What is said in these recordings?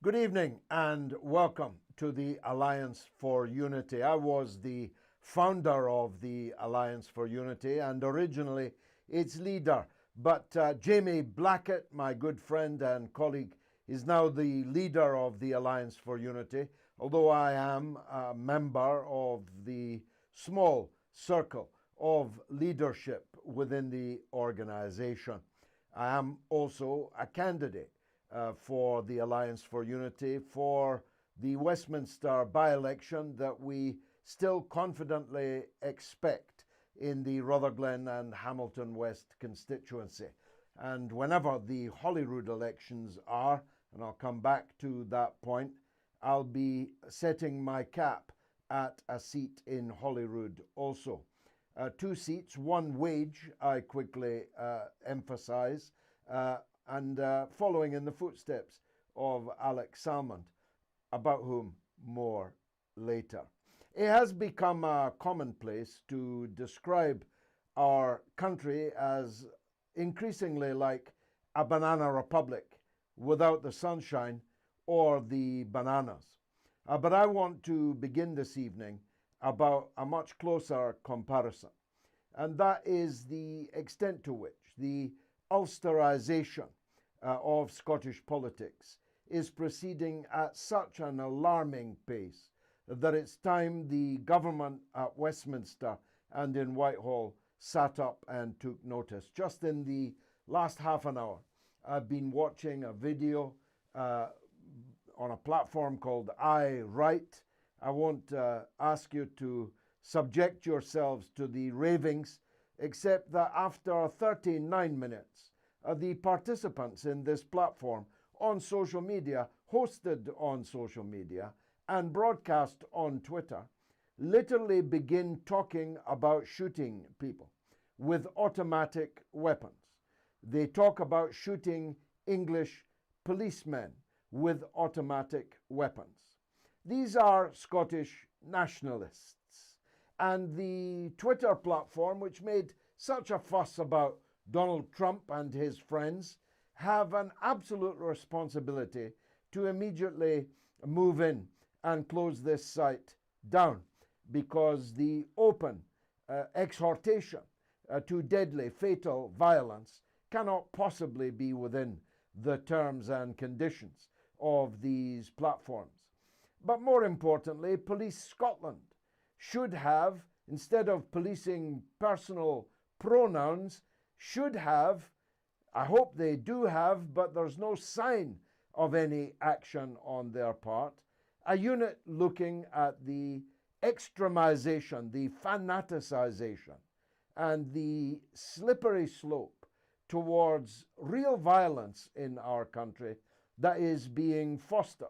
Good evening and welcome to the Alliance for Unity. I was the founder of the Alliance for Unity and originally its leader. But Jamie Blackett, my good friend and colleague, is now the leader of the Alliance for Unity, although I am a member of the small circle of leadership within the organization. I am also a candidate for the Alliance for Unity for the Westminster by-election that we still confidently expect in the Rutherglen and Hamilton West constituency. And whenever the Holyrood elections are, and I'll come back to that point, I'll be setting my cap at a seat in Holyrood also. 2 seats, 1 wage, I quickly emphasise, and following in the footsteps of Alex Salmond, about whom more later. It has become a commonplace to describe our country as increasingly like a banana republic without the sunshine or the bananas. But I want to begin this evening about a much closer comparison, and that is the extent to which the Ulsterisation of Scottish politics is proceeding at such an alarming pace that it's time the government at Westminster and in Whitehall sat up and took notice. Just in the last half an hour, I've been watching a video on a platform called I Write. I won't ask you to subject yourselves to the ravings, except that after 39 minutes, the participants in this platform on social media, hosted on social media, and broadcast on Twitter, literally begin talking about shooting people with automatic weapons. They talk about shooting English policemen with automatic weapons. These are Scottish nationalists. And the Twitter platform, which made such a fuss about Donald Trump and his friends, have an absolute responsibility to immediately move in and close this site down, because the open exhortation to deadly, fatal violence cannot possibly be within the terms and conditions of these platforms. But more importantly, Police Scotland should have, instead of policing personal pronouns, should have, I hope they do have, but there's no sign of any action on their part, a unit looking at the extremisation, the fanaticization, and the slippery slope towards real violence in our country that is being fostered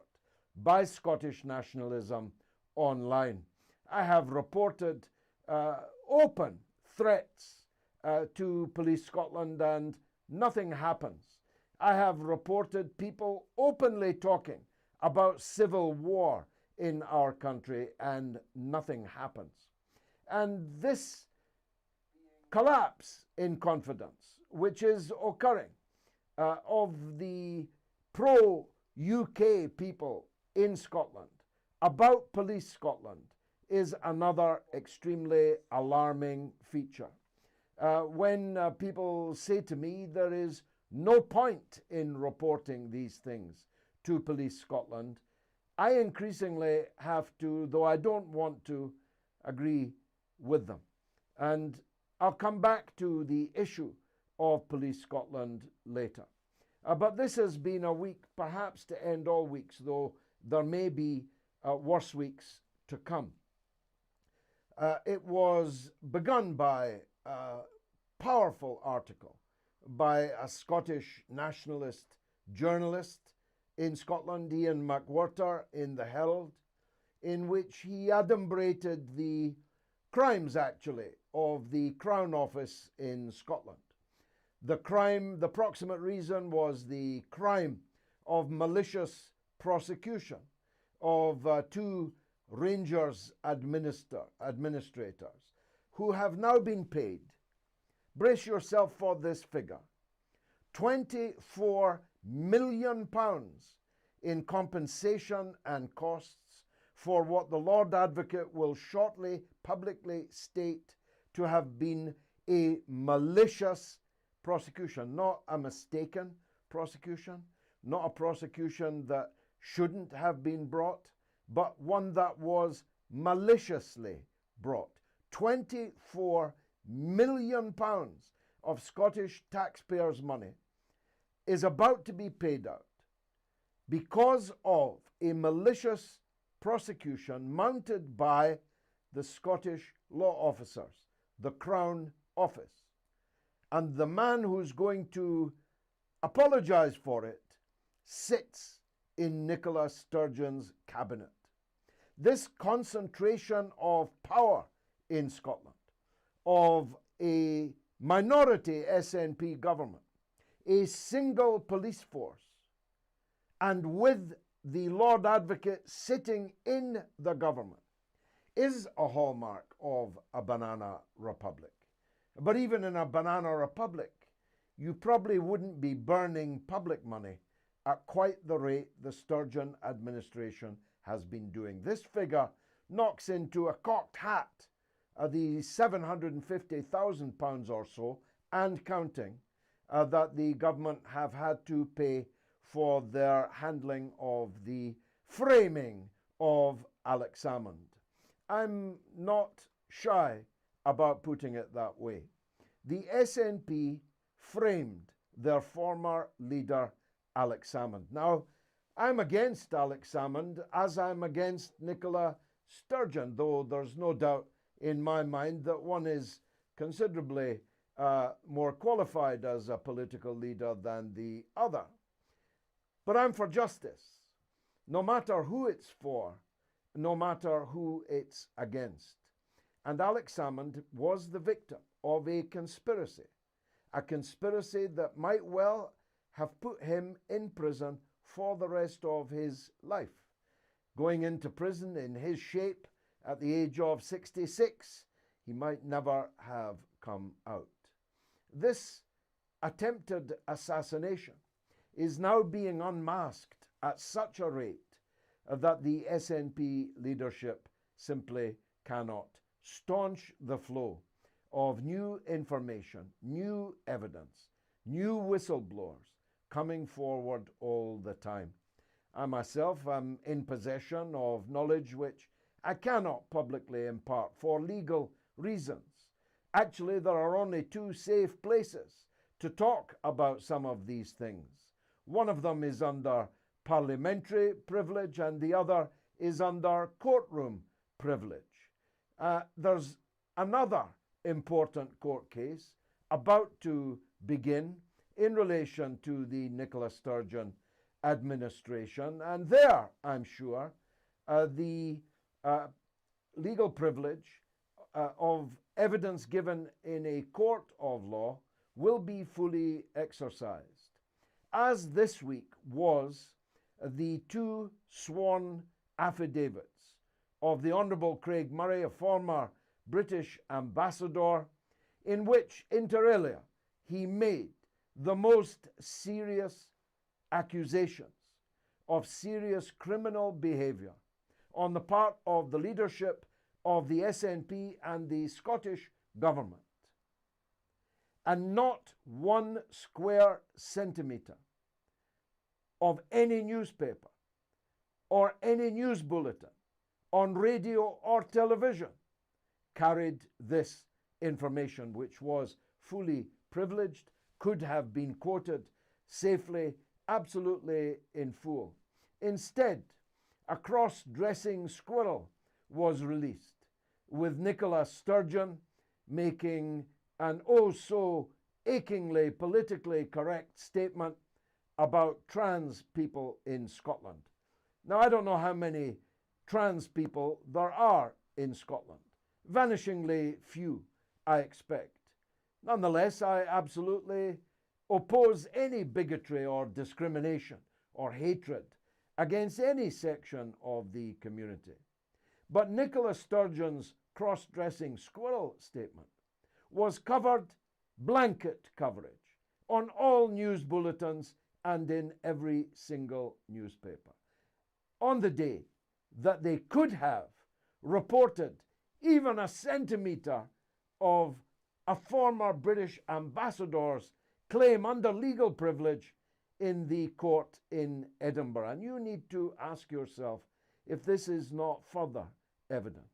by Scottish nationalism online. I have reported open threats to Police Scotland and nothing happens. I have reported people openly talking about civil war in our country and nothing happens. And this collapse in confidence, which is occurring, of the pro-UK people in Scotland about Police Scotland, is another extremely alarming feature. When people say to me there is no point in reporting these things to Police Scotland, I increasingly have to, though I don't want to, agree with them. And I'll come back to the issue of Police Scotland later. But this has been a week, perhaps to end all weeks, though there may be worse weeks to come. It was begun by a powerful article by a Scottish nationalist journalist in Scotland, Ian McWhirter, in the Herald, in which he adumbrated the crimes, actually, of the Crown Office in Scotland. The crime, the proximate reason was the crime of malicious prosecution of 2 Rangers administrators who have now been paid, brace yourself for this figure, £24 million in compensation and costs for what the Lord Advocate will shortly publicly state to have been a malicious prosecution, not a mistaken prosecution, not a prosecution that shouldn't have been brought, but one that was maliciously brought. £24 million of Scottish taxpayers' money is about to be paid out because of a malicious prosecution mounted by the Scottish law officers, the Crown Office. And the man who's going to apologise for it sits in Nicola Sturgeon's cabinet. This concentration of power in Scotland, of a minority SNP government, a single police force, and with the Lord Advocate sitting in the government, is a hallmark of a banana republic. But even in a banana republic, you probably wouldn't be burning public money at quite the rate the Sturgeon administration has been doing. This figure knocks into a cocked hat the £750,000 or so, and counting, that the government have had to pay for their handling of the framing of Alex Salmond. I'm not shy about putting it that way. The SNP framed their former leader, Alex Salmond. Now, I'm against Alex Salmond, as I'm against Nicola Sturgeon, though there's no doubt in my mind that one is considerably more qualified as a political leader than the other. But I'm for justice, no matter who it's for, no matter who it's against. And Alex Salmond was the victim of a conspiracy that might well have put him in prison for the rest of his life. Going into prison in his shape at the age of 66, he might never have come out. This attempted assassination is now being unmasked at such a rate that the SNP leadership simply cannot staunch the flow of new information, new evidence, new whistleblowers coming forward all the time. I myself am in possession of knowledge which I cannot publicly impart for legal reasons. Actually, there are only two safe places to talk about some of these things. One of them is under parliamentary privilege and the other is under courtroom privilege. There's another important court case about to begin in relation to the Nicola Sturgeon administration, and there, I'm sure, the legal privilege of evidence given in a court of law will be fully exercised, as this week was the two sworn affidavits of the Honourable Craig Murray, a former British ambassador, in which, inter alia, he made the most serious accusations of serious criminal behaviour on the part of the leadership of the SNP and the Scottish government. And not 1 square centimetre of any newspaper or any news bulletin on radio or television carried this information, which was fully privileged, could have been quoted safely, absolutely in full. Instead, a cross-dressing squirrel was released, with Nicola Sturgeon making an oh so achingly politically correct statement about trans people in Scotland. Now, I don't know how many trans people there are in Scotland. Vanishingly few, I expect. Nonetheless, I absolutely oppose any bigotry or discrimination or hatred against any section of the community. But Nicola Sturgeon's cross-dressing squirrel statement was covered, blanket coverage, on all news bulletins and in every single newspaper. On the day that they could have reported even a centimetre of a former British ambassador's claim under legal privilege in the court in Edinburgh. And you need to ask yourself if this is not further evidence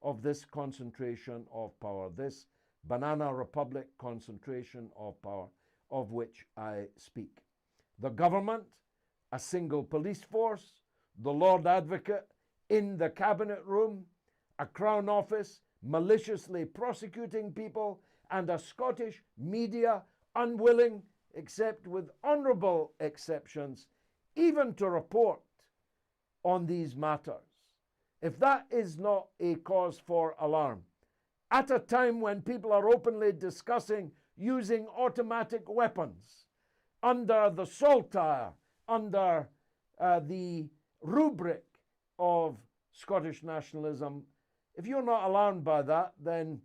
of this concentration of power, this banana republic concentration of power of which I speak. The government, a single police force, the Lord Advocate in the cabinet room, a Crown Office maliciously prosecuting people, and a Scottish media unwilling, except with honourable exceptions, even to report on these matters. If that is not a cause for alarm, at a time when people are openly discussing using automatic weapons under the saltire, under the rubric of Scottish nationalism, if you're not alarmed by that, then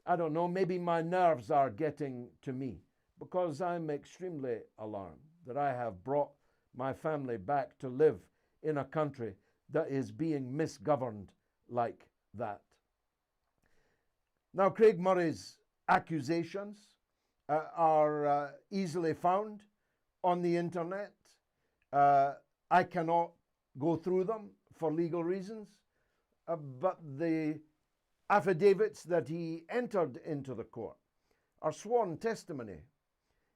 I don't know, maybe my nerves are getting to me, because I'm extremely alarmed that I have brought my family back to live in a country that is being misgoverned like that. Now, Craig Murray's accusations are easily found on the internet. I cannot go through them for legal reasons, but the affidavits that he entered into the court are sworn testimony.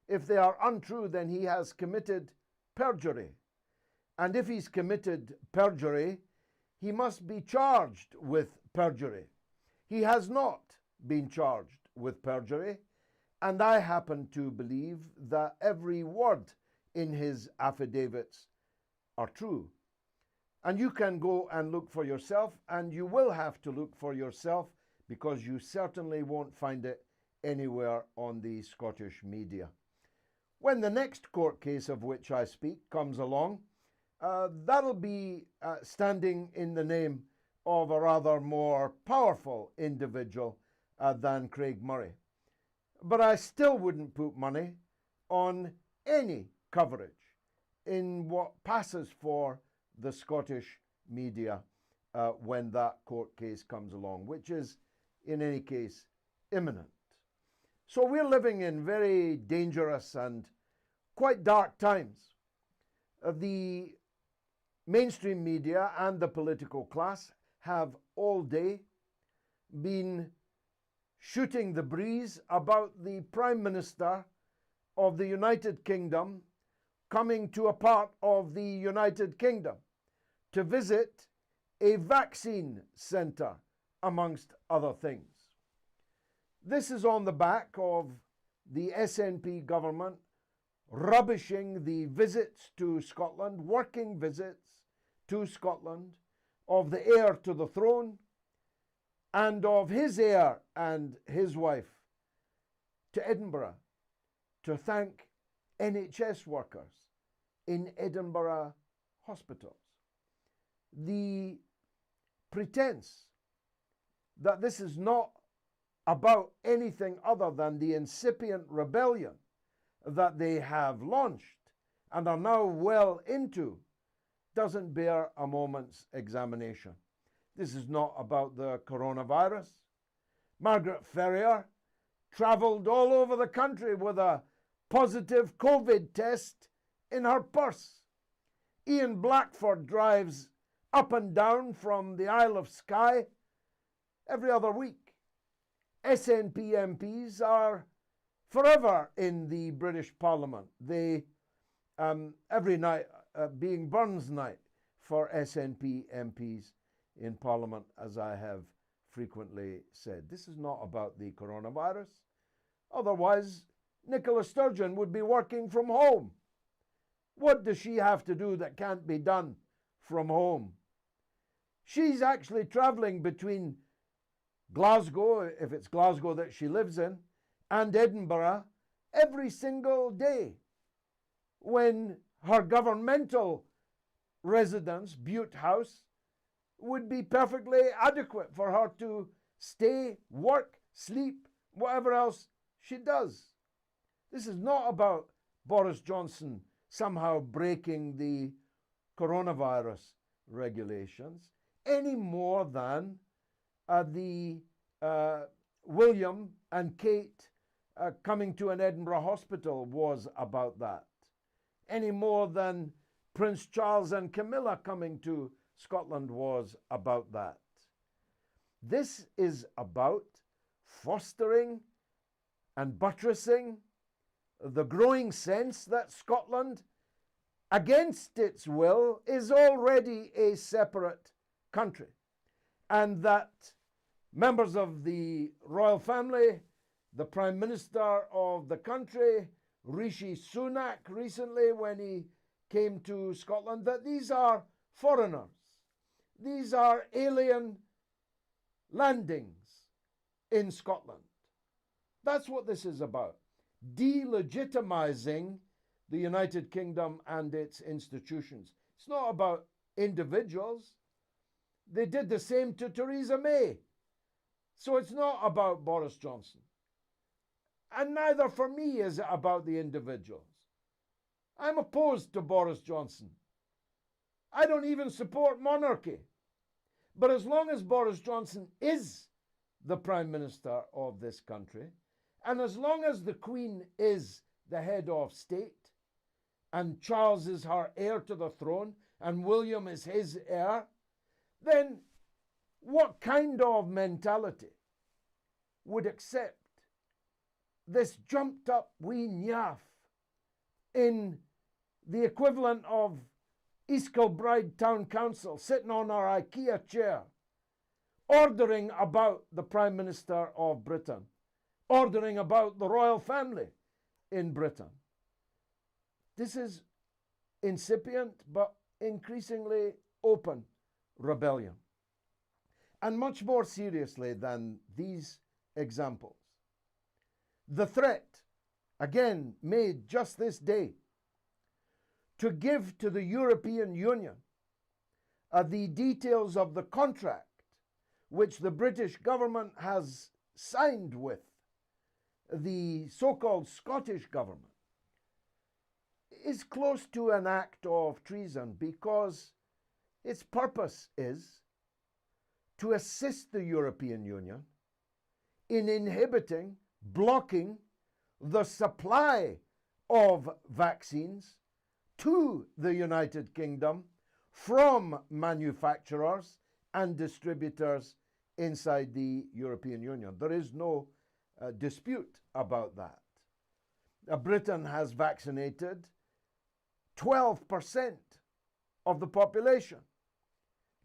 If they are untrue, then he has committed perjury. And if he's committed perjury, he must be charged with perjury. He has not been charged with perjury, and I happen to believe that every word in his affidavits are true. And you can go and look for yourself, and you will have to look for yourself, because you certainly won't find it anywhere on the Scottish media. When the next court case of which I speak comes along, that'll be standing in the name of a rather more powerful individual than Craig Murray. But I still wouldn't put money on any coverage in what passes for the Scottish media when that court case comes along, which is, in any case, imminent. So we're living in very dangerous and quite dark times. The mainstream media and the political class have all day been shooting the breeze about the Prime Minister of the United Kingdom coming to a part of the United Kingdom to visit a vaccine centre, amongst other things. This is on the back of the SNP government rubbishing the visits to Scotland, working visits to Scotland, of the heir to the throne and of his heir and his wife to Edinburgh to thank NHS workers in Edinburgh hospitals. The pretense that this is not about anything other than the incipient rebellion that they have launched and are now well into doesn't bear a moment's examination. This is not about the coronavirus. Margaret Ferrier travelled all over the country with a positive COVID test in her purse. Ian Blackford drives up and down from the Isle of Skye every other week. SNP MPs are forever in the British Parliament. They, every night being Burns night for SNP MPs in Parliament, as I have frequently said. This is not about the coronavirus. Otherwise, Nicola Sturgeon would be working from home. What does she have to do that can't be done from home? She's actually travelling between Glasgow, if it's Glasgow that she lives in, and Edinburgh every single day, when her governmental residence, Bute House, would be perfectly adequate for her to stay, work, sleep, whatever else she does. This is not about Boris Johnson somehow breaking the coronavirus regulations, any more than the William and Kate coming to an Edinburgh hospital was about that, any more than Prince Charles and Camilla coming to Scotland was about that. This is about fostering and buttressing the growing sense that Scotland, against its will, is already a separate country, and that members of the royal family, the Prime Minister of the country, Rishi Sunak, recently when he came to Scotland, that these are foreigners. These are alien landings in Scotland. That's what this is about. Delegitimizing the United Kingdom and its institutions. It's not about individuals. They did the same to Theresa May. So it's not about Boris Johnson. And neither for me is it about the individuals. I'm opposed to Boris Johnson. I don't even support monarchy. But as long as Boris Johnson is the Prime Minister of this country, and as long as the Queen is the head of state, and Charles is her heir to the throne, and William is his heir, then what kind of mentality would accept this jumped up wee nyaff in the equivalent of East Kilbride Town Council sitting on our IKEA chair, ordering about the Prime Minister of Britain, ordering about the royal family in Britain? This is incipient but increasingly open rebellion. And much more seriously than these examples, the threat, again made just this day, to give to the European Union the details of the contract which the British government has signed with the so-called Scottish government, is close to an act of treason, because its purpose is to assist the European Union in inhibiting, blocking the supply of vaccines to the United Kingdom from manufacturers and distributors inside the European Union. There is no dispute about that. Britain has vaccinated 12% of the population.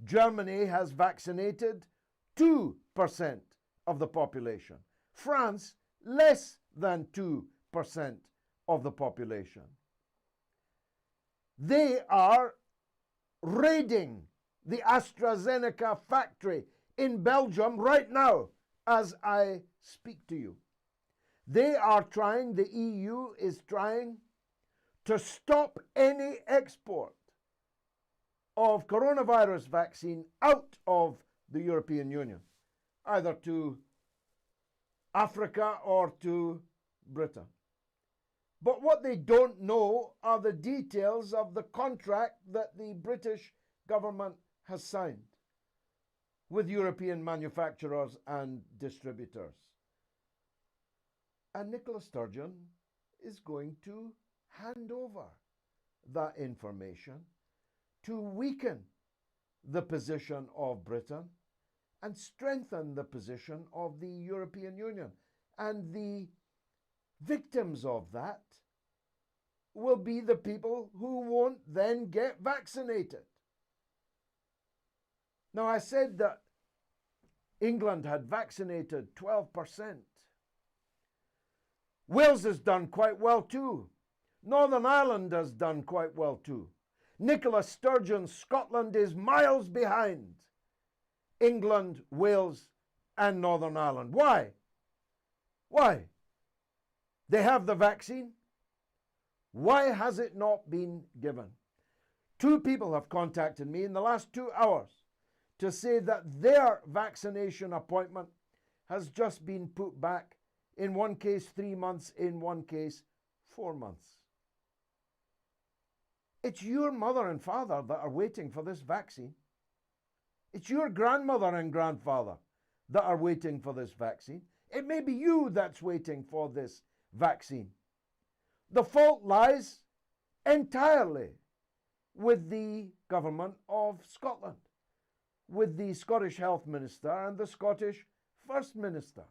Germany has vaccinated 2% of the population. France, less than 2% of the population. They are raiding the AstraZeneca factory in Belgium right now as I speak to you. They are trying, the EU is trying to stop any export of coronavirus vaccine out of the European Union, either to Africa or to Britain. But what they don't know are the details of the contract that the British government has signed with European manufacturers and distributors. And Nicola Sturgeon is going to hand over that information to weaken the position of Britain and strengthen the position of the European Union. And the victims of that will be the people who won't then get vaccinated. Now, I said that England had vaccinated 12%. Wales has done quite well too. Northern Ireland has done quite well too. Nicola Sturgeon's Scotland is miles behind England, Wales, and Northern Ireland. Why? Why? They have the vaccine. Why has it not been given? 2 people have contacted me in the last 2 hours to say that their vaccination appointment has just been put back, in one case 3 months, in one case 4 months. It's your mother and father that are waiting for this vaccine. It's your grandmother and grandfather that are waiting for this vaccine. It may be you that's waiting for this vaccine. The fault lies entirely with the government of Scotland, with the Scottish Health Minister and the Scottish First Minister.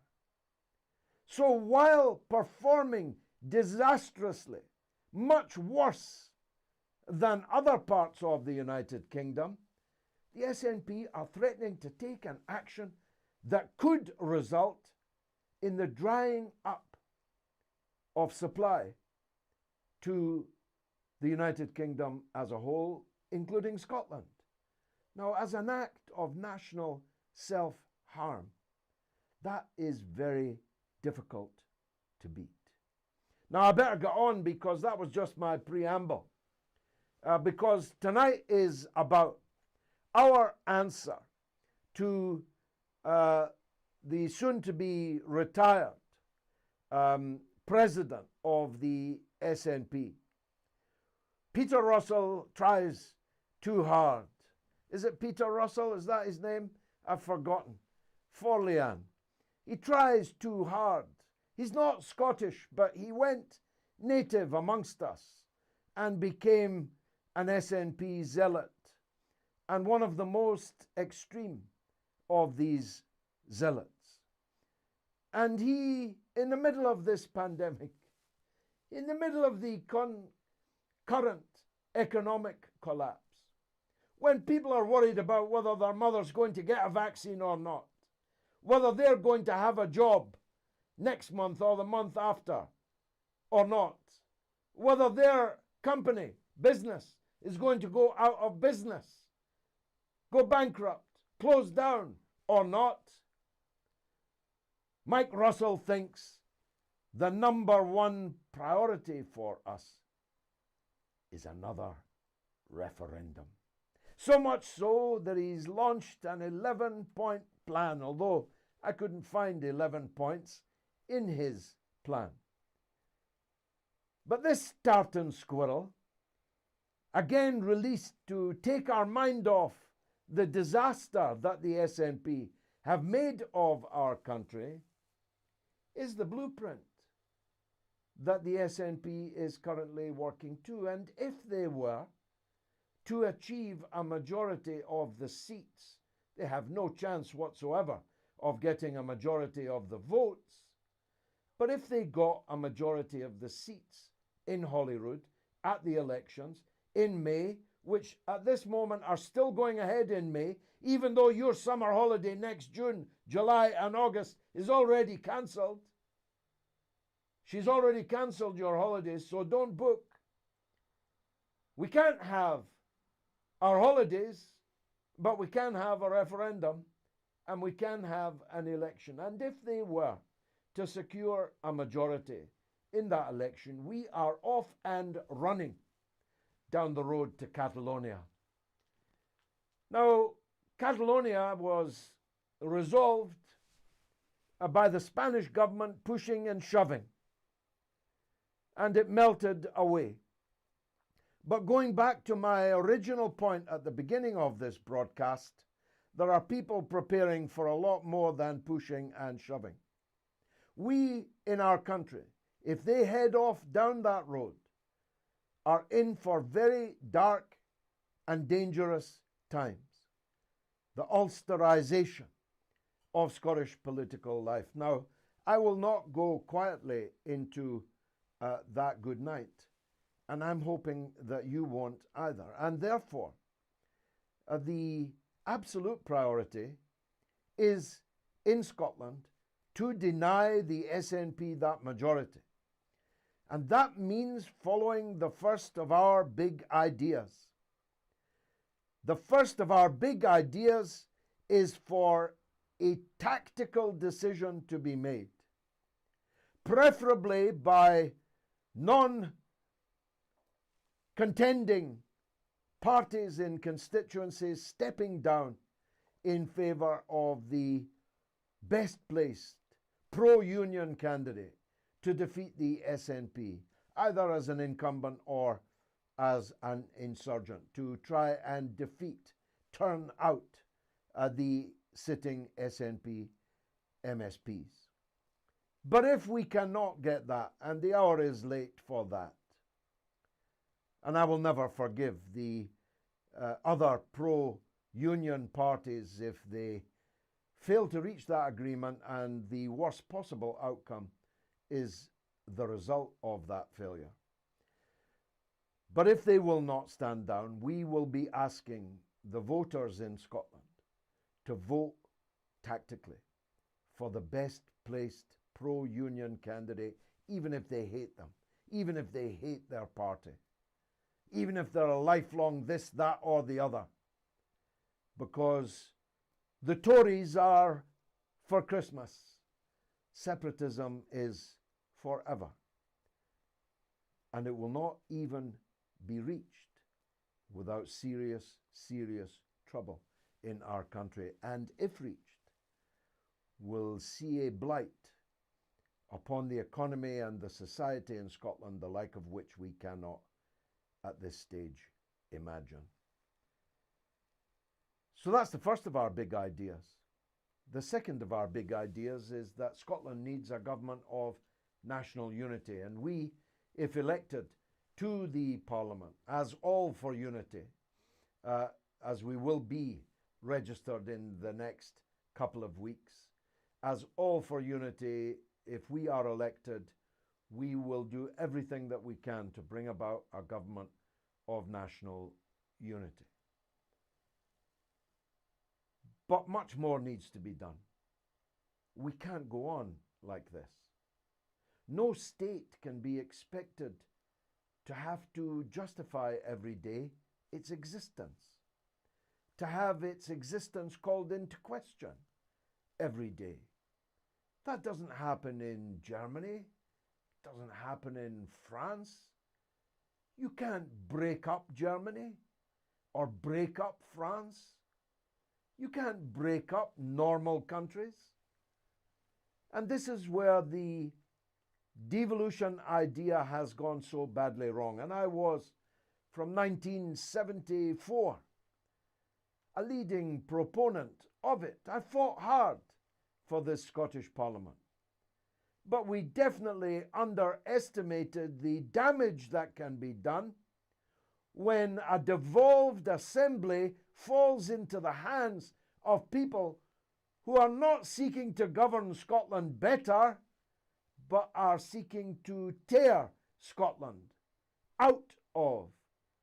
So while performing disastrously, much worse than other parts of the United Kingdom, the SNP are threatening to take an action that could result in the drying up of supply to the United Kingdom as a whole, including Scotland. Now, as an act of national self-harm, that is very difficult to beat. Now, I better get on because that was just my preamble. Because tonight is about our answer to the soon-to-be retired president of the SNP. Peter Russell tries too hard. Is it Peter Russell? Is that his name? I've forgotten. Forlean. He tries too hard. He's not Scottish, but he went native amongst us and became an SNP zealot, and one of the most extreme of these zealots. And he, in the middle of this pandemic, in the middle of the current economic collapse, when people are worried about whether their mother's going to get a vaccine or not, whether they're going to have a job next month or the month after or not, whether their company, business, is going to go out of business, go bankrupt, close down or not, Mike Russell thinks the number one priority for us is another referendum. So much so that he's launched an 11-point plan, although I couldn't find 11 points in his plan. But this tartan squirrel, again released to take our mind off the disaster that the SNP have made of our country, is the blueprint that the SNP is currently working to. And if they were to achieve a majority of the seats, they have no chance whatsoever of getting a majority of the votes. But if they got a majority of the seats in Holyrood at the elections in May, which at this moment are still going ahead in May, even though your summer holiday next June, July and August is already cancelled. She's already cancelled your holidays, so don't book. We can't have our holidays, but we can have a referendum and we can have an election. And if they were to secure a majority in that election, we are off and running down the road to Catalonia. Now, Catalonia was resolved by the Spanish government pushing and shoving, and it melted away. But going back to my original point at the beginning of this broadcast, there are people preparing for a lot more than pushing and shoving. We in our country, if they head off down that road, are in for very dark and dangerous times. The Ulsterization of Scottish political life. Now, I will not go quietly into that good night, and I'm hoping that you won't either. And therefore, the absolute priority is in Scotland to deny the SNP that majority. And that means following the first of our big ideas. The first of our big ideas is for a tactical decision to be made, preferably by non-contending parties in constituencies stepping down in favour of the best placed pro-union candidate to defeat the SNP, either as an incumbent or as an insurgent to try and turn out the sitting SNP MSPs. But if we cannot get that, and the hour is late for that, and I will never forgive the other pro-union parties if they fail to reach that agreement, and the worst possible outcome is the result of that failure. But if they will not stand down, we will be asking the voters in Scotland to vote tactically for the best placed pro-union candidate, even if they hate them, even if they hate their party, even if they're a lifelong this, that, or the other. Because the Tories are for Christmas. Separatism is forever. And it will not even be reached without serious, serious trouble in our country. And if reached, will see a blight upon the economy and the society in Scotland, the like of which we cannot at this stage imagine. So that's the first of our big ideas. The second of our big ideas is that Scotland needs a government of national unity, and we, if elected to the Parliament as All for Unity, as we will be registered in the next couple of weeks, as All for Unity, if we are elected, we will do everything that we can to bring about a government of national unity. But much more needs to be done. We can't go on like this. No state can be expected to have to justify every day its existence, to have its existence called into question every day. That doesn't happen in Germany, doesn't happen in France. You can't break up Germany or break up France. You can't break up normal countries. And this is where the devolution idea has gone so badly wrong. And I was, from 1974, a leading proponent of it. I fought hard for this Scottish Parliament. But we definitely underestimated the damage that can be done when a devolved assembly falls into the hands of people who are not seeking to govern Scotland better, but are seeking to tear Scotland out of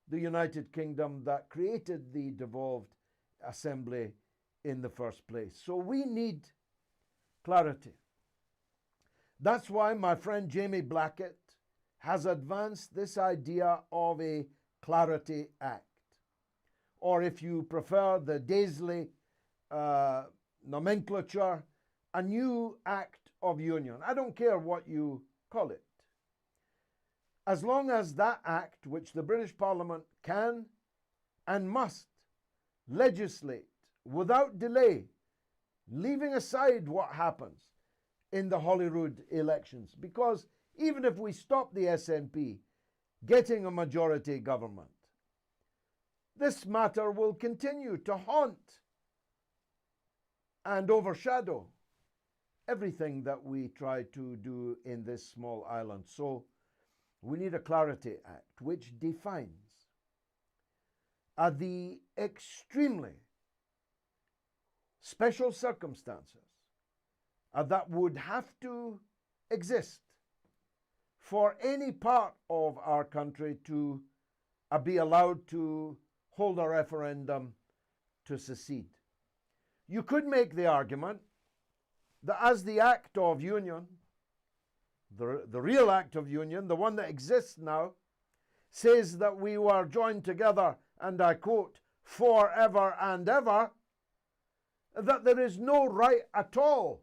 the United Kingdom that created the devolved assembly in the first place. So we need clarity. That's why my friend Jamie Blackett has advanced this idea of a Clarity Act, or if you prefer the Daisley nomenclature, a new Act of Union. I don't care what you call it. As long as that act, which the British Parliament can and must legislate without delay, leaving aside what happens in the Holyrood elections, because even if we stop the SNP getting a majority government, this matter will continue to haunt and overshadow everything that we try to do in this small island. So we need a Clarity Act which defines the extremely special circumstances that would have to exist for any part of our country to be allowed to hold a referendum to secede. You could make the argument that as the Act of Union, the real Act of Union, the one that exists now, says that we were joined together, and I quote, forever and ever, that there is no right at all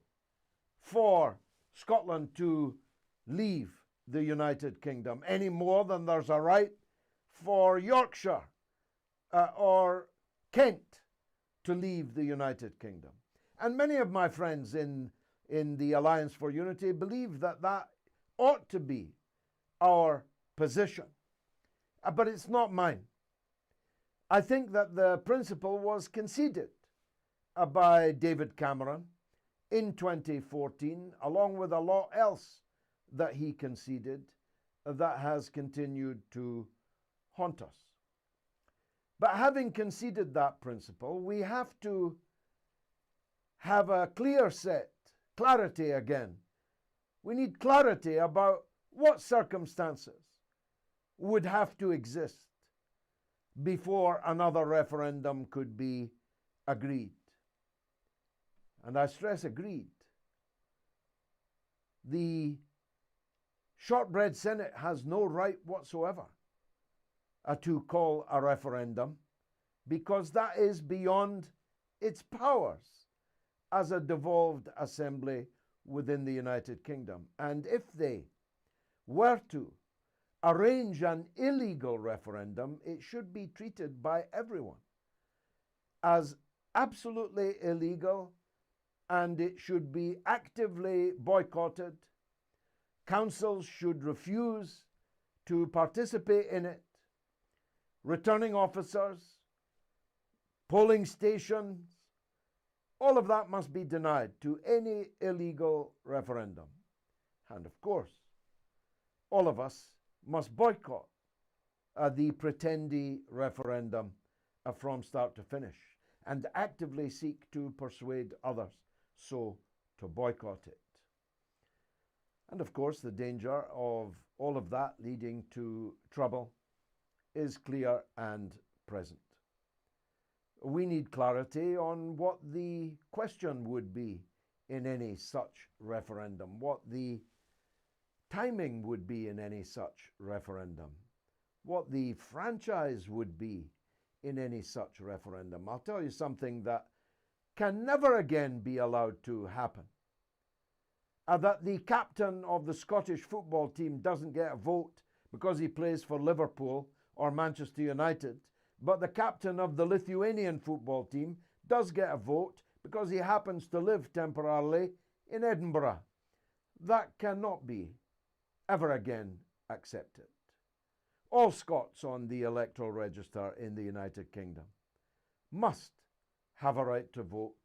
for Scotland to leave the United Kingdom, any more than there's a right for Yorkshire or Kent to leave the United Kingdom. And many of my friends in the Alliance for Unity believe that that ought to be our position. but it's not mine. I think that the principle was conceded by David Cameron in 2014, along with a lot else that he conceded that has continued to haunt us. But having conceded that principle, we have to have a clarity again. We need clarity about what circumstances would have to exist before another referendum could be agreed. And I stress agreed. The shortbread Senate has no right whatsoever to call a referendum, because that is beyond its powers as a devolved assembly within the United Kingdom. And if they were to arrange an illegal referendum, it should be treated by everyone as absolutely illegal, and it should be actively boycotted. Councils should refuse to participate in it. Returning officers, polling stations, all of that must be denied to any illegal referendum. And of course, all of us must boycott the pretendy referendum from start to finish, and actively seek to persuade others so to boycott it. And of course, the danger of all of that leading to trouble is clear and present. We need clarity on what the question would be in any such referendum, what the timing would be in any such referendum, what the franchise would be in any such referendum. I'll tell you something that can never again be allowed to happen. That the captain of the Scottish football team doesn't get a vote because he plays for Liverpool or Manchester United, but the captain of the Lithuanian football team does get a vote because he happens to live temporarily in Edinburgh. That cannot be ever again accepted. All Scots on the electoral register in the United Kingdom must have a right to vote,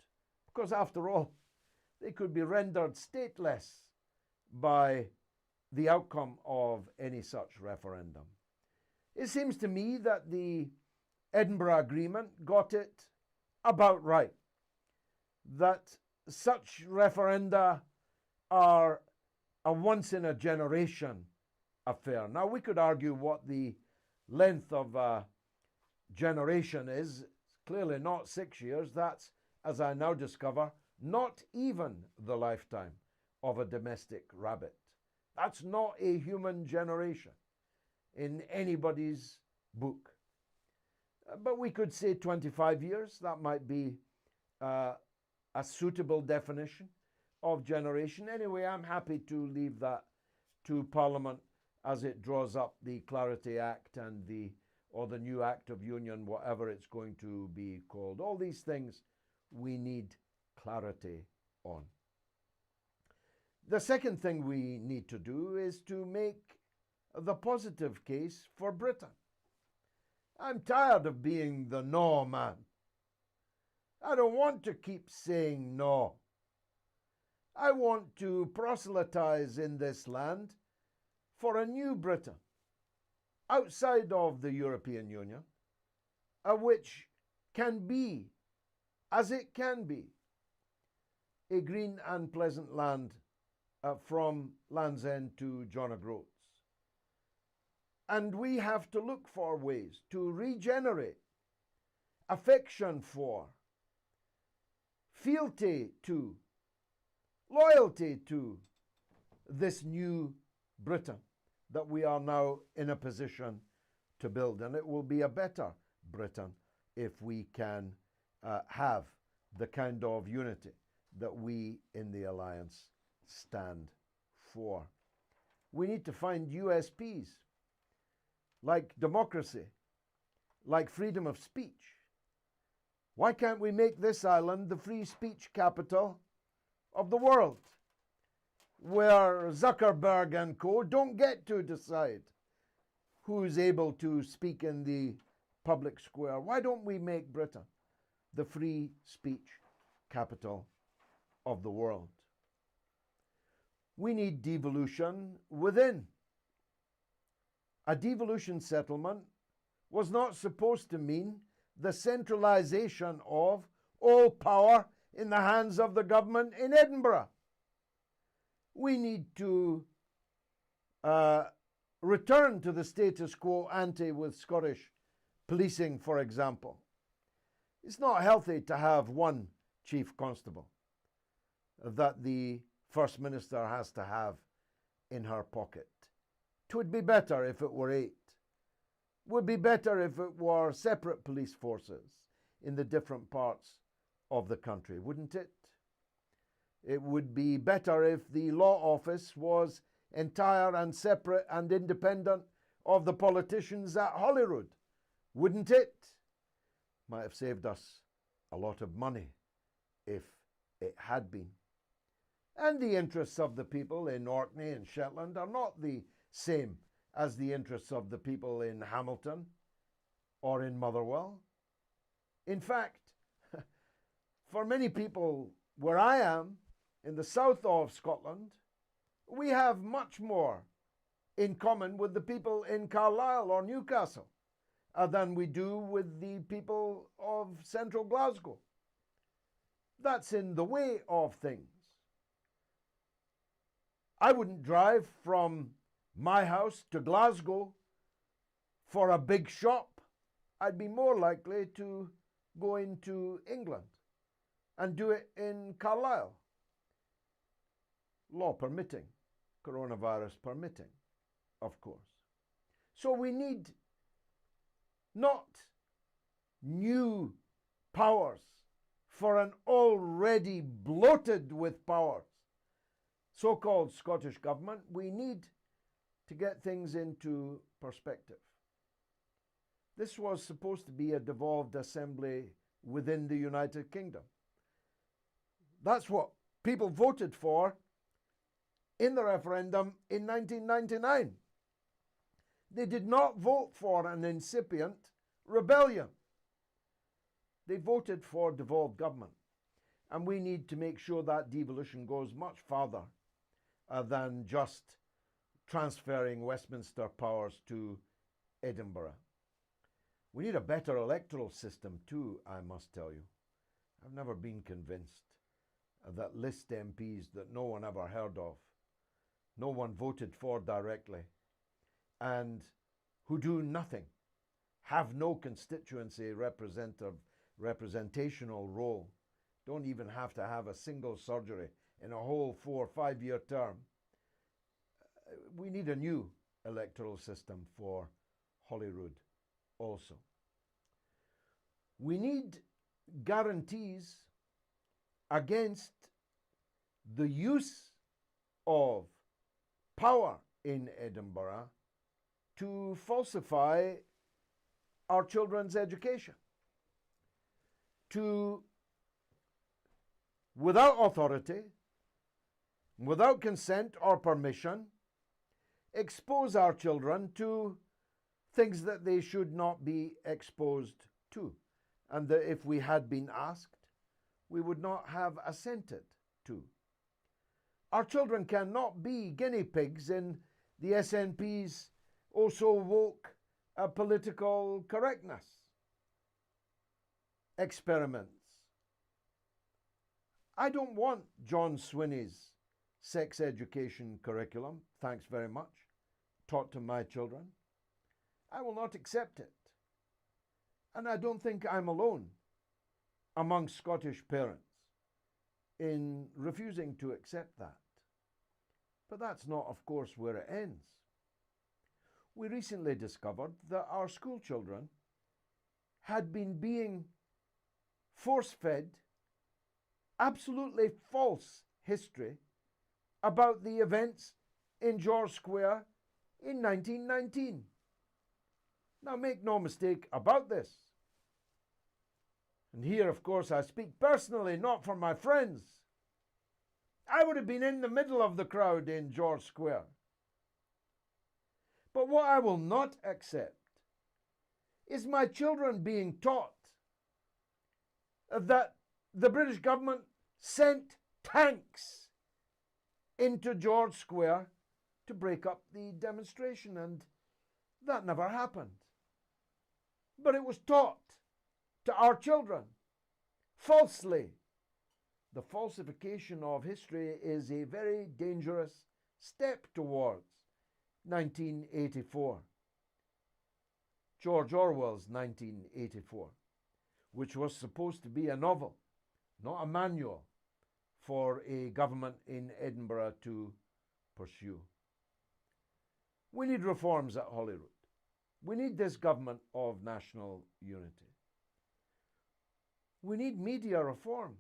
because after all, they could be rendered stateless by the outcome of any such referendum. It seems to me that the Edinburgh Agreement got it about right, that such referenda are a once-in-a-generation affair. Now, we could argue what the length of a generation is. It's clearly not 6 years. That's, as I now discover, not even the lifetime of a domestic rabbit. That's not a human generation in anybody's book. But we could say 25 years. That might be a suitable definition of generation. Anyway, I'm happy to leave that to Parliament as it draws up the Clarity Act and the new Act of Union, whatever it's going to be called. All these things we need clarity on. The second thing we need to do is to make the positive case for Britain. I'm tired of being the no man. I don't want to keep saying no. I want to proselytize in this land for a new Britain outside of the European Union, which can be, as it can be, a green and pleasant land from Land's End to John O'Groats. And we have to look for ways to regenerate affection for, fealty to, loyalty to this new Britain that we are now in a position to build. And it will be a better Britain if we can have the kind of unity that we in the Alliance stand for. We need to find USPs like democracy, like freedom of speech. Why can't we make this island the free speech capital of the world, where Zuckerberg and co. don't get to decide who is able to speak in the public square. Why don't we make Britain the free speech capital of the world? We need devolution within. A devolution settlement was not supposed to mean the centralization of all power in the hands of the government in Edinburgh. We need to return to the status quo ante with Scottish policing, for example. It's not healthy to have one chief constable that the First Minister has to have in her pocket. 'Twould be better if it were 8. Would be better if it were separate police forces in the different parts of the country, wouldn't it? It would be better if the law office was entire and separate and independent of the politicians at Holyrood, wouldn't it? Might have saved us a lot of money if it had been. And the interests of the people in Orkney and Shetland are not the same as the interests of the people in Hamilton or in Motherwell. In fact, for many people where I am, in the south of Scotland, we have much more in common with the people in Carlisle or Newcastle than we do with the people of central Glasgow. That's in the way of things. I wouldn't drive from my house to Glasgow for a big shop. I'd be more likely to go into England and do it in Carlisle. Law permitting, coronavirus permitting, of course. So we need not new powers for an already bloated with powers so-called Scottish government. We need to get things into perspective. This was supposed to be a devolved assembly within the United Kingdom. That's what people voted for in the referendum in 1999. They did not vote for an incipient rebellion. They voted for devolved government. And we need to make sure that devolution goes much farther than just transferring Westminster powers to Edinburgh. We need a better electoral system too, I must tell you. I've never been convinced that list MPs that no one ever heard of, no one voted for directly, and who do nothing, have no constituency representational role, don't even have to have a single surgery in a whole 4 or 5 year term. We need a new electoral system for Holyrood also. We need guarantees against the use of power in Edinburgh to falsify our children's education, to, without authority, without consent or permission, expose our children to things that they should not be exposed to, and that if we had been asked, we would not have assented to. Our children cannot be guinea pigs in the SNP's also woke political correctness experiments. I don't want John Swinney's sex education curriculum, thanks very much, taught to my children. I will not accept it. And I don't think I'm alone among Scottish parents in refusing to accept that. But that's not, of course, where it ends. We recently discovered that our school children had been being force-fed absolutely false history about the events in George Square in 1919. Now, make no mistake about this. And here, of course, I speak personally, not for my friends. I would have been in the middle of the crowd in George Square. But what I will not accept is my children being taught that the British government sent tanks into George Square to break up the demonstration, and that never happened. But it was taught to our children falsely. The falsification of history is a very dangerous step towards 1984. George Orwell's 1984, which was supposed to be a novel, not a manual for a government in Edinburgh to pursue. We need reforms at Holyrood. We need this government of national unity. We need media reform.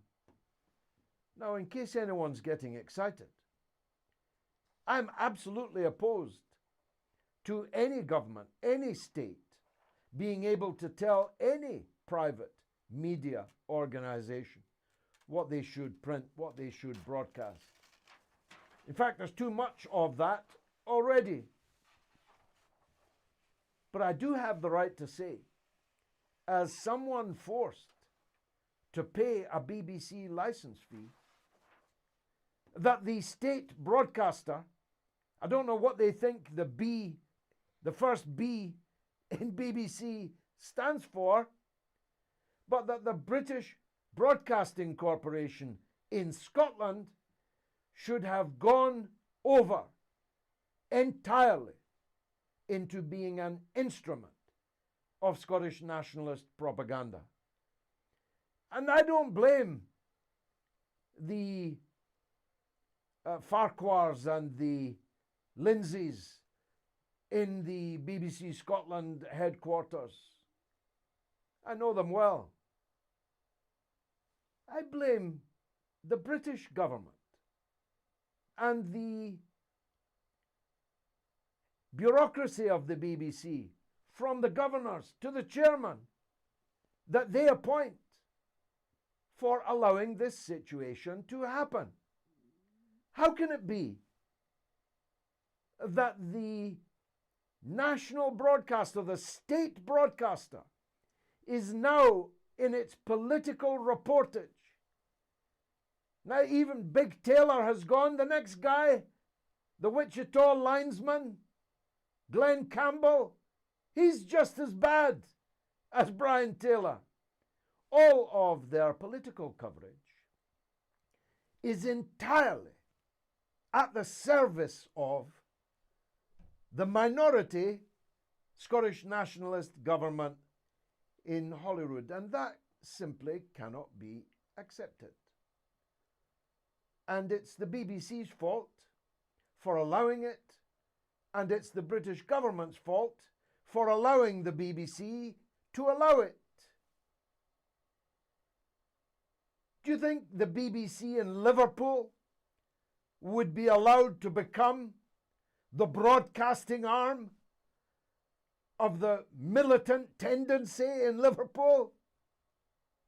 Now, in case anyone's getting excited, I'm absolutely opposed to any government, any state, being able to tell any private media organization what they should print, what they should broadcast. In fact, there's too much of that already. But I do have the right to say, as someone forced to pay a BBC license fee, that the state broadcaster, I don't know what they think the first B in BBC stands for, but that the British Broadcasting Corporation in Scotland should have gone over entirely into being an instrument of Scottish nationalist propaganda. And I don't blame the Farquhars and the Lindsays in the BBC Scotland headquarters. I know them well. I blame the British government and the bureaucracy of the BBC, from the governors to the chairman, that they appoint for allowing this situation to happen. How can it be that the national broadcaster, the state broadcaster, is now in its political reportage? Now even Big Taylor has gone. The next guy, the Wichita linesman, Glenn Campbell, he's just as bad as Brian Taylor. All of their political coverage is entirely at the service of the minority Scottish nationalist government in Holyrood, and that simply cannot be accepted. And it's the BBC's fault for allowing it, and it's the British government's fault for allowing the BBC to allow it. Do you think the BBC in Liverpool would be allowed to become the broadcasting arm of the militant tendency in Liverpool?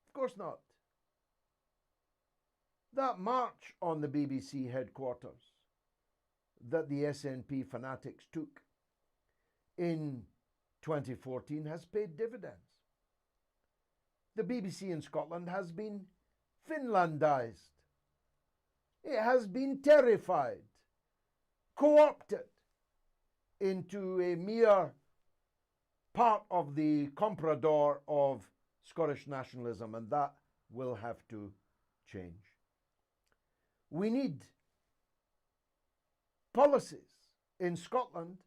Of course not. That march on the BBC headquarters that the SNP fanatics took in 2014 has paid dividends. The BBC in Scotland has been Finlandized. It has been terrified, co-opted into a mere part of the comprador of Scottish nationalism, and that will have to change. We need policies in Scotland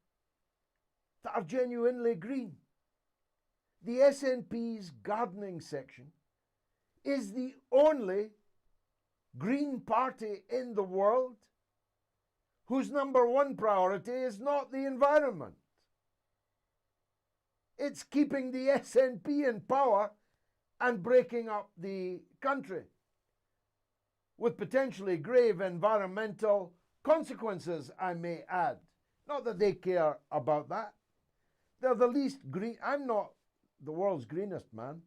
that are genuinely green. The SNP's gardening section is the only Green Party in the world whose number one priority is not the environment. It's keeping the SNP in power and breaking up the country, with potentially grave environmental consequences, I may add. Not that they care about that. They're the least green. I'm not the world's greenest man.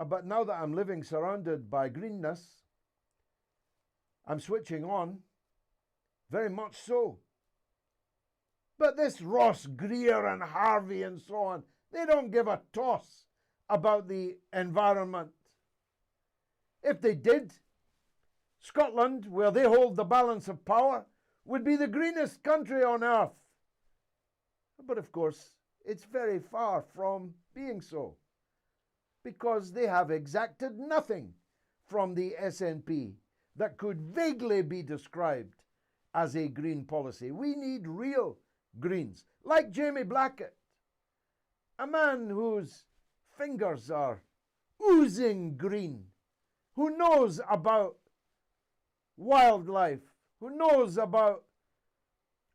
But now that I'm living surrounded by greenness, I'm switching on, very much so. But this Ross Greer and Harvey and so on, they don't give a toss about the environment. If they did, Scotland, where they hold the balance of power, would be the greenest country on earth. But of course, it's very far from being so, because they have exacted nothing from the SNP that could vaguely be described as a green policy. We need real Greens, like Jamie Blackett, a man whose fingers are oozing green, who knows about wildlife, who knows about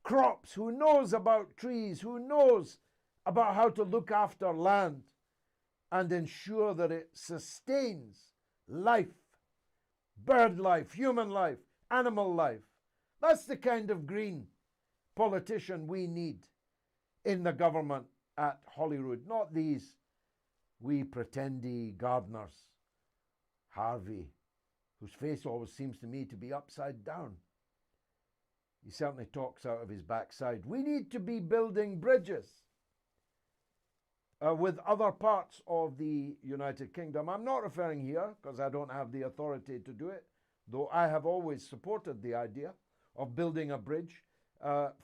crops, who knows about trees, who knows about how to look after land and ensure that it sustains life, bird life, human life, animal life. That's the kind of green politician we need in the government at Holyrood, not these wee pretendy gardeners. Harvey, whose face always seems to me to be upside down. He certainly talks out of his backside. We need to be building bridges with other parts of the United Kingdom. I'm not referring here, because I don't have the authority to do it, though I have always supported the idea of building a bridge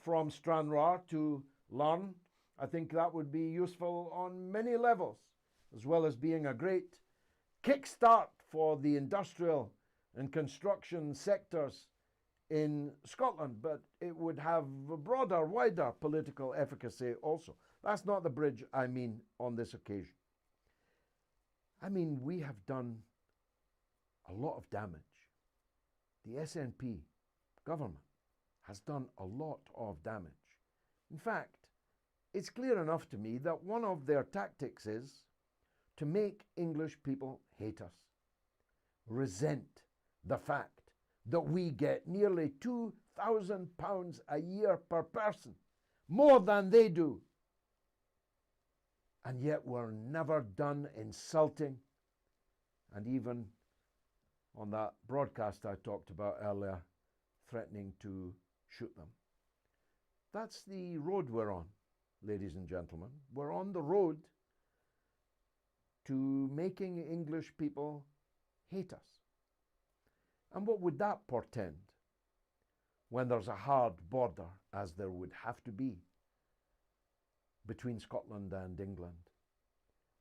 from Stranraer to Larne. I think that would be useful on many levels, as well as being a great kickstart for the industrial and construction sectors in Scotland, but it would have a broader, wider political efficacy also. That's not the bridge I mean on this occasion. I mean, we have done a lot of damage. The SNP government has done a lot of damage. In fact, it's clear enough to me that one of their tactics is to make English people hate us, resent the fact that we get nearly £2,000 a year per person, more than they do. And yet we're never done insulting, and even on that broadcast I talked about earlier, threatening to shoot them. That's the road we're on, ladies and gentlemen. We're on the road to making English people hate us. And what would that portend when there's a hard border, as there would have to be, between Scotland and England?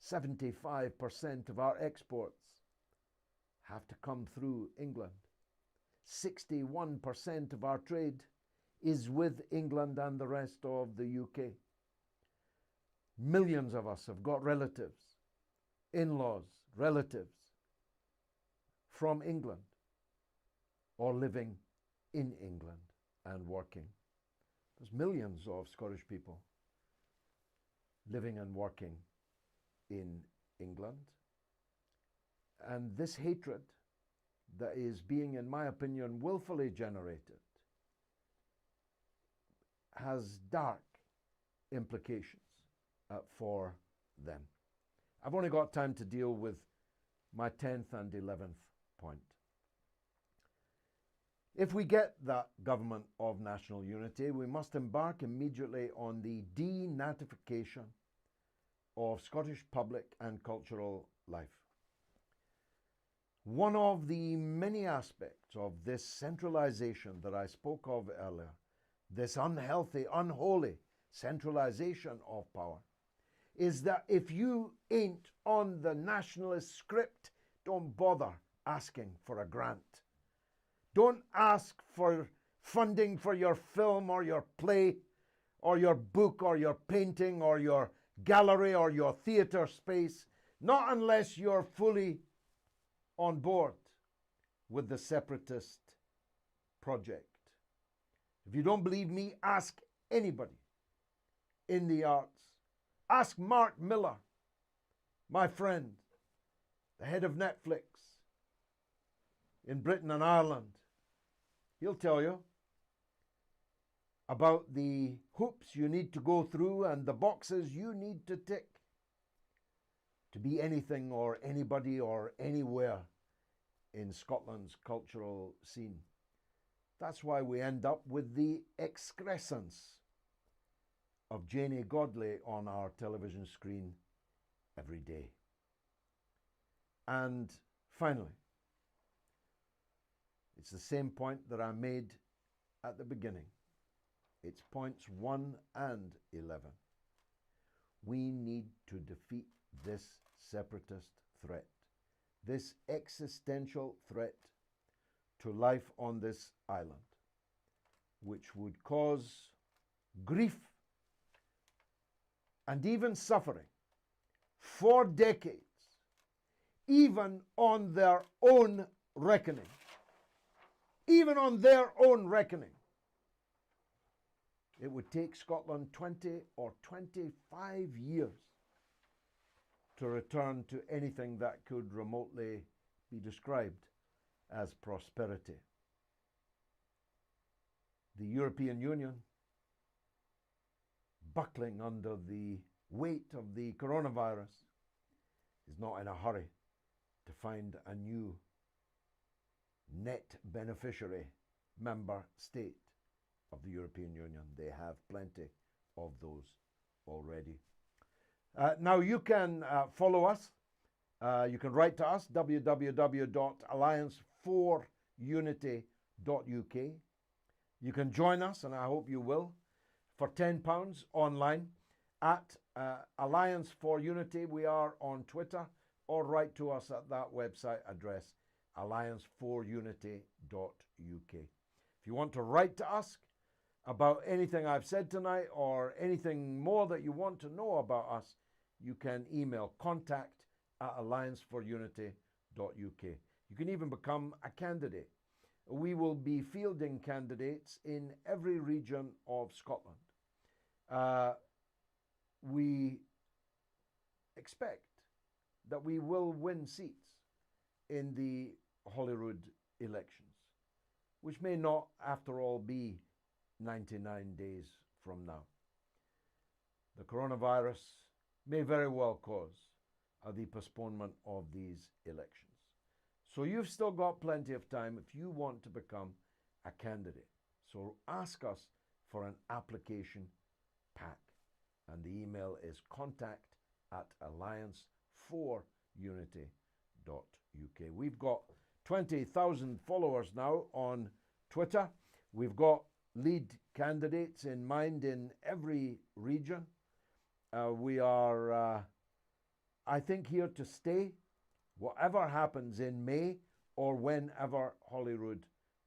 75% of our exports have to come through England. 61% of our trade is with England and the rest of the UK. Millions of us have got relatives, in-laws, relatives from England, or living in England and working. There's millions of Scottish people living and working in England. And this hatred that is being, in my opinion, willfully generated has dark implications for them. I've only got time to deal with my 10th and 11th point. If we get that government of national unity, we must embark immediately on the denatification of Scottish public and cultural life. One of the many aspects of this centralisation that I spoke of earlier, this unhealthy, unholy centralisation of power, is that if you ain't on the nationalist script, don't bother asking for a grant. Don't ask for funding for your film or your play or your book or your painting or your gallery or your theatre space, not unless you're fully on board with the separatist project. If you don't believe me, ask anybody in the arts. Ask Mark Miller, my friend, the head of Netflix in Britain and Ireland. He'll tell you about the hoops you need to go through and the boxes you need to tick to be anything or anybody or anywhere in Scotland's cultural scene. That's why we end up with the excrescence of Janie Godley on our television screen every day. And finally, it's the same point that I made at the beginning. It's points 1 and 11. We need to defeat this separatist threat, this existential threat to life on this island, which would cause grief and even suffering for decades, even on their own reckoning. Even on their own reckoning. It would take Scotland 20 or 25 years to return to anything that could remotely be described as prosperity. The European Union, buckling under the weight of the coronavirus, is not in a hurry to find a new net beneficiary member state of the European Union. They have plenty of those already. Now you can follow us. You can write to us, www.alliance4unity.uk. You can join us, and I hope you will, for £10 online at Alliance for Unity. We are on Twitter, or write to us at that website address, alliance4unity.uk. If you want to write to us about anything I've said tonight or anything more that you want to know about us, you can email contact@alliance4unity.uk. You can even become a candidate. We will be fielding candidates in every region of Scotland. We expect that we will win seats in the Holyrood elections, which may not, after all, be 99 days from now. The coronavirus may very well cause the postponement of these elections. So you've still got plenty of time if you want to become a candidate. So ask us for an application pack. And the email is contact@alliance4unity.uk. We've got 20,000 followers now on Twitter. We've got lead candidates in mind in every region. We are, I think, here to stay, whatever happens in May or whenever Holyrood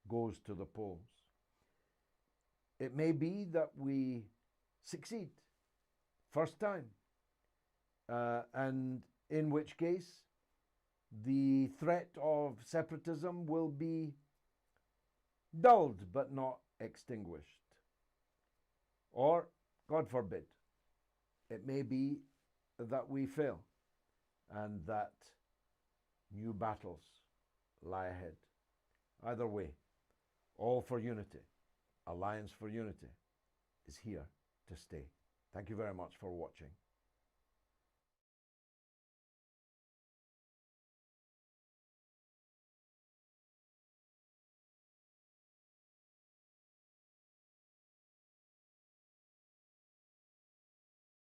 goes to the polls. It may be that we succeed, first time, and in which case the threat of separatism will be dulled but not extinguished. Or, God forbid, it may be that we fail and that new battles lie ahead. Either way, all for unity, Alliance for Unity is here to stay. Thank you very much for watching.